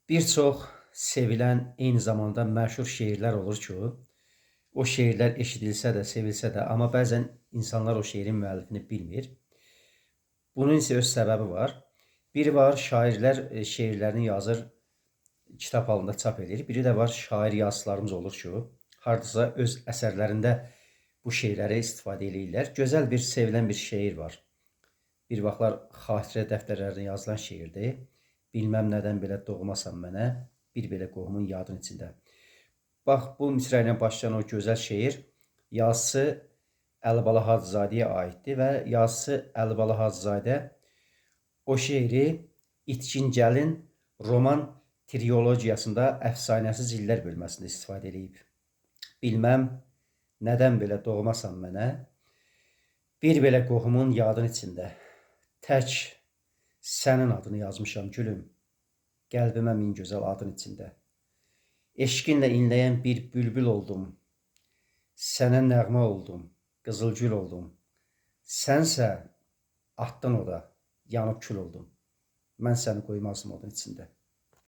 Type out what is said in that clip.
Bir çox sevilən, eyni zamanda məşhur şeirlər olur ki, o şeirlər eşidilsə də, sevilsə də, amma bəzən insanlar o şeirin müəllifini bilmir. Bunun isə öz səbəbi var. Biri var, şairlər şeirlərini yazır, kitab halında çap edir. Biri də var, şair yazıçılarımız olur ki, hardasa öz əsərlərində bu şeirləri istifadə edirlər. Gözəl bir, sevilən bir şeir var. Bir vaxtlar xatirə dəftərlərinə yazılan şeirdir. Bilməm nədən belə doğmasan mənə, bir belə qohumun yadın içində. Bax, bu misra ilə başlayan o gözəl şeir yazısı Əlibala Hacızadəyə aiddir və yazısı Əlibala Hacızadə o şeiri İtkin Gəlin roman triyologiyasında əfsanəsiz illər bölməsində istifadə edib. Bilməm nədən belə doğmasan mənə, bir belə qohumun yadın içində. Tək sənin adını yazmışam gülüm, qəlbimə min gözəl adın içində. Eşqinlə inləyən bir bülbül oldum, sənə nəğmə oldum, qızılgül oldum. Sənsə atdın oda, yanıb kül oldum. Mən səni qoymazdım odun içində.